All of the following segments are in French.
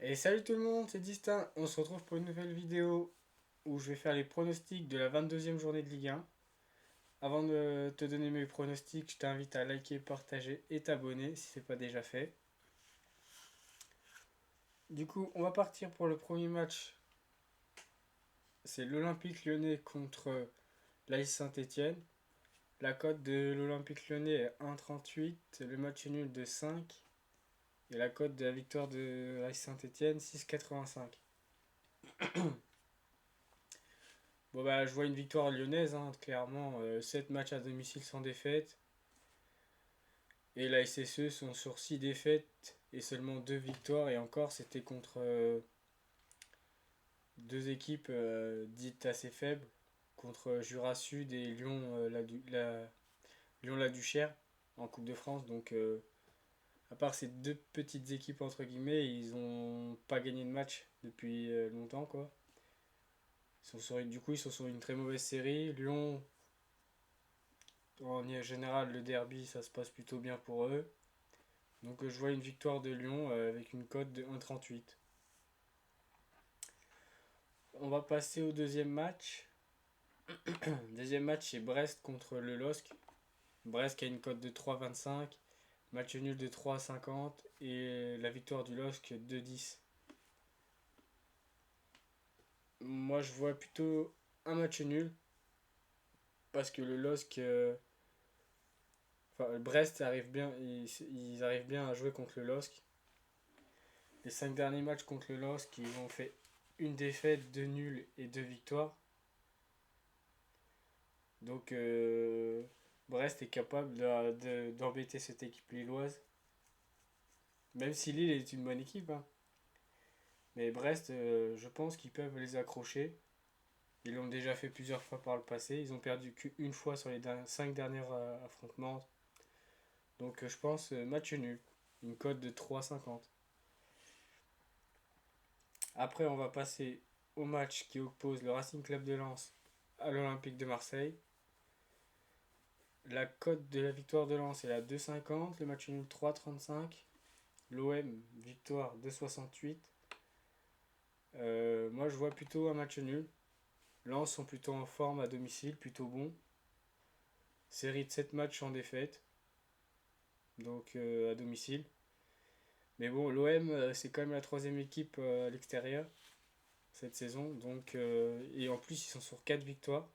Et salut tout le monde, c'est Distinct. On se retrouve pour une nouvelle vidéo où je vais faire les pronostics de la 22e journée de Ligue 1. Avant de te donner mes pronostics, je t'invite à liker, partager et t'abonner si ce n'est pas déjà fait. Du coup, on va partir pour le premier match. C'est l'Olympique Lyonnais contre l'AS Saint-Étienne. La cote de l'Olympique Lyonnais est 1,38, le match nul de 5 et la cote de la victoire de l'AS Saint-Étienne 6,85. Bon bah je vois une victoire lyonnaise, hein, clairement, 7 matchs à domicile sans défaite. Et la SSE sont sur 6 défaites et seulement 2 victoires. Et encore c'était contre deux équipes dites assez faibles. Contre Jura Sud et Lyon-la-Duchère en Coupe de France. Donc à part ces deux petites équipes entre guillemets, ils ont pas gagné de match depuis longtemps quoi. Du coup ils sont sur une très mauvaise série. Lyon, en général, le derby, ça se passe plutôt bien pour eux. Donc je vois une victoire de Lyon avec une cote de 1,38. On va passer au deuxième match. Deuxième match, c'est Brest contre le LOSC. Brest qui a une cote de 3,25. Match nul de 3,50. Et la victoire du LOSC 2,10. Moi, je vois plutôt un match nul. Parce que le LOSC... enfin, Brest arrive bien, ils arrivent bien à jouer contre le LOSC. Les 5 derniers matchs contre le LOSC, ils ont fait une défaite, deux nuls et deux victoires. Donc Brest est capable d'embêter cette équipe lilloise. Même si Lille est une bonne équipe, hein. Mais Brest, je pense qu'ils peuvent les accrocher. Ils l'ont déjà fait plusieurs fois par le passé. Ils ont perdu qu'une fois sur les 5 derniers affrontements. Donc je pense match nul. Une cote de 3,50. Après, on va passer au match qui oppose le Racing Club de Lens à l'Olympique de Marseille. La cote de la victoire de Lens est à 2,50. Le match nul 3,35. L'OM, victoire 2,68. Moi, je vois plutôt un match nul. Lens sont plutôt en forme à domicile, plutôt bon. Série de 7 matchs en défaite, donc à domicile. Mais bon, l'OM, c'est quand même la troisième équipe à l'extérieur cette saison. Donc, et en plus, ils sont sur 4 victoires.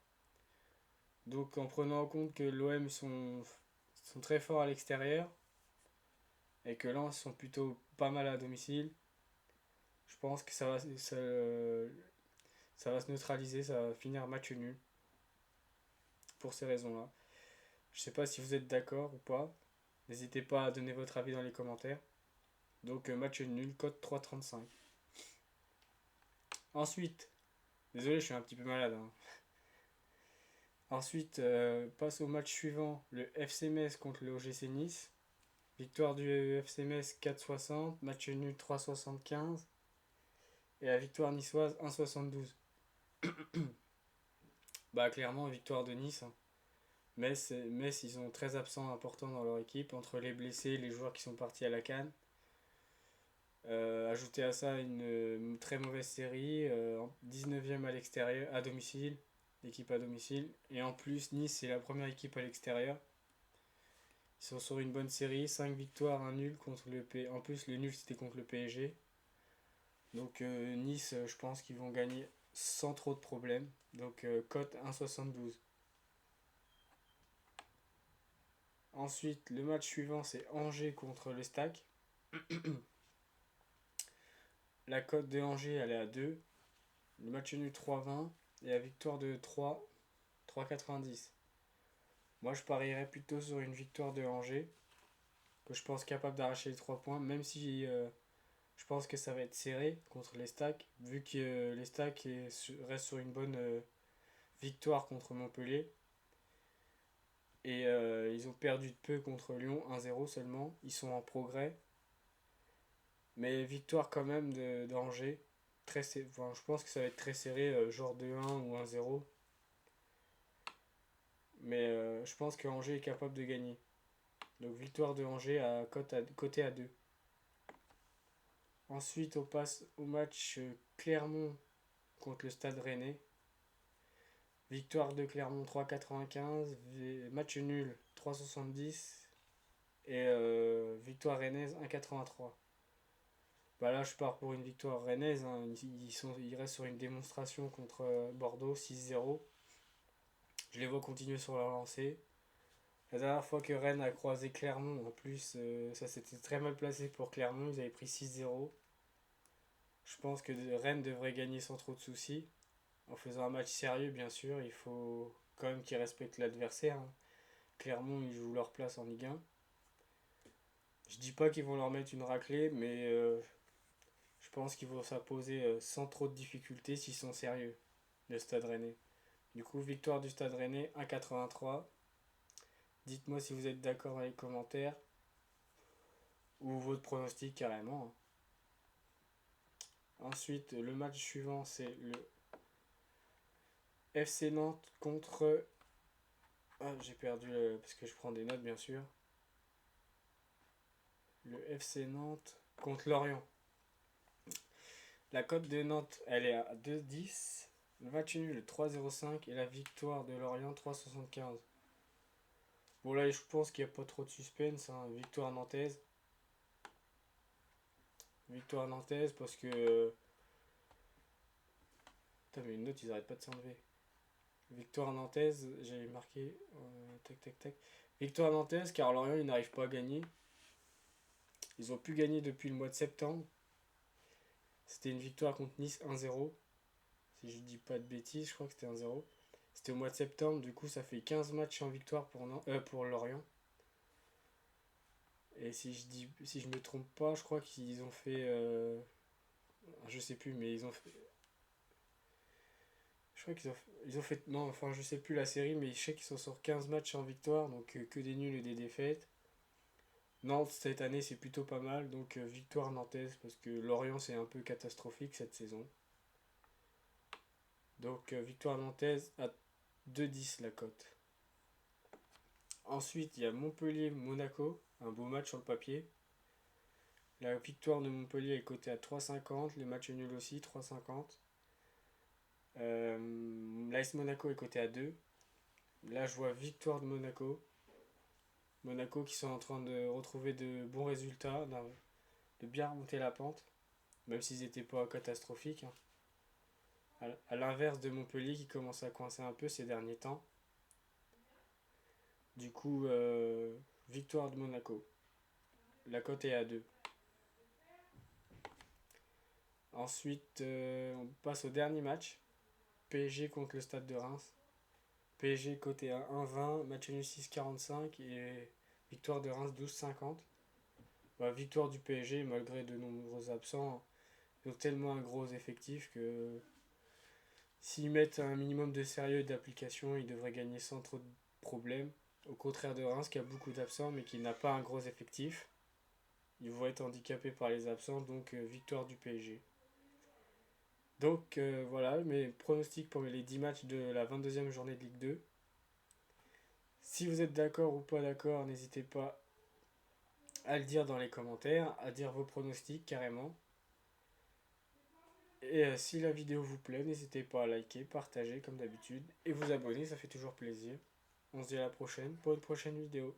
Donc, en prenant en compte que l'OM sont très forts à l'extérieur et que Lens sont plutôt pas mal à domicile, je pense que ça va se neutraliser, ça va finir match nul pour ces raisons-là. Je sais pas si vous êtes d'accord ou pas. N'hésitez pas à donner votre avis dans les commentaires. Donc match nul, cote 3,35. Ensuite, désolé, je suis un petit peu malade, hein. Ensuite, passe au match suivant, le FC Metz contre le OGC Nice. Victoire du FC Metz 4,60, match nul 3,75 et la victoire niçoise 1,72. Bah clairement, victoire de Nice, hein. Metz, ils ont 13 absents importants dans leur équipe, entre les blessés et les joueurs qui sont partis à la CAN. Ajouter à ça une très mauvaise série, 19e à l'extérieur, à domicile, l'équipe à domicile. Et en plus, Nice, c'est la première équipe à l'extérieur. Ils sont sur une bonne série, 5 victoires, un nul contre le PSG. En plus, le nul, c'était contre le PSG. Donc Nice, je pense qu'ils vont gagner sans trop de problèmes. Donc cote 1,72. Ensuite, le match suivant, c'est Angers contre le Stac. La cote de Angers, elle est à 2. Le match nul 3,20 et la victoire de 3,90. Moi, je parierais plutôt sur une victoire de Angers, que je pense capable d'arracher les 3 points, même si je pense que ça va être serré contre les Stacks, vu que les Stacks restent sur une bonne victoire contre Montpellier. Et ils ont perdu de peu contre Lyon, 1-0 seulement. Ils sont en progrès. Mais victoire quand même d'Angers. Enfin, je pense que ça va être très serré, genre 2-1 ou 1-0. Mais je pense que Angers est capable de gagner. Donc victoire de Angers à côté à 2. Ensuite, on passe au match Clermont contre le Stade Rennais. Victoire de Clermont 3,95, match nul 3,70 et victoire rennaise 1,83. Bah là, je pars pour une victoire rennaise, hein. Ils restent sur une démonstration contre Bordeaux 6-0. Je les vois continuer sur leur lancée. La dernière fois que Rennes a croisé Clermont, en plus, ça s'était très mal placé pour Clermont. Ils avaient pris 6-0. Je pense que Rennes devrait gagner sans trop de soucis. En faisant un match sérieux, bien sûr. Il faut quand même qu'ils respectent l'adversaire, hein. Clermont, ils jouent leur place en Ligue 1. Je dis pas qu'ils vont leur mettre une raclée, mais je pense qu'ils vont s'imposer sans trop de difficultés s'ils sont sérieux, le Stade Rennais. Du coup, victoire du Stade Rennais 1,83. Dites-moi si vous êtes d'accord dans les commentaires ou votre pronostic carrément, hein. Ensuite, le match suivant, c'est le FC Nantes contre... Ah, j'ai perdu parce que je prends des notes, bien sûr. Le FC Nantes contre Lorient. La cote de Nantes, elle est à 2,10. Le match nul 3,05 et la victoire de Lorient 3,75. Bon là je pense qu'il n'y a pas trop de suspense, hein. Victoire nantaise. Victoire nantaise parce que... Putain mais une note ils arrêtent pas de s'enlever. Victoire nantaise, j'ai marqué... tac tac tac. Victoire nantaise car Lorient ils n'arrivent pas à gagner. Ils ont pu gagner depuis le mois de septembre. C'était une victoire contre Nice 1-0. Si je dis pas de bêtises, je crois que c'était 1-0. C'était au mois de septembre, du coup ça fait 15 matchs en victoire pour Lorient. Et si je me trompe pas, je crois qu'ils ont fait... je sais plus, mais ils ont fait... Je crois ils ont fait... Non, enfin je sais plus la série, mais je sais qu'ils sont sur 15 matchs en victoire, donc que des nuls et des défaites. Nantes cette année c'est plutôt pas mal, donc victoire nantaise, parce que Lorient c'est un peu catastrophique cette saison. Donc victoire nantaise à 2,10 la cote. Ensuite il y a Montpellier-Monaco, un beau match sur le papier. La victoire de Montpellier est cotée à 3,50, le match nul aussi 3,50. L'AS Monaco est coté à 2. Là, je vois victoire de Monaco. Monaco qui sont en train de retrouver de bons résultats, de bien remonter la pente, même s'ils n'étaient pas catastrophiques, hein. À l'inverse de Montpellier qui commence à coincer un peu ces derniers temps. Du coup, victoire de Monaco. La cote est à 2. Ensuite, on passe au dernier match. PSG contre le Stade de Reims. PSG côté à 1,20, match nul 6,45 et victoire de Reims 12,50. Bah, victoire du PSG malgré de nombreux absents. Ils ont tellement un gros effectif que s'ils mettent un minimum de sérieux et d'application, ils devraient gagner sans trop de problèmes. Au contraire de Reims qui a beaucoup d'absents mais qui n'a pas un gros effectif. Ils vont être handicapés par les absents, donc victoire du PSG. Donc voilà mes pronostics pour les 10 matchs de la 22e journée de Ligue 2. Si vous êtes d'accord ou pas d'accord, n'hésitez pas à le dire dans les commentaires, à dire vos pronostics carrément. Et si la vidéo vous plaît, n'hésitez pas à liker, partager comme d'habitude et vous abonner, ça fait toujours plaisir. On se dit à la prochaine pour une prochaine vidéo.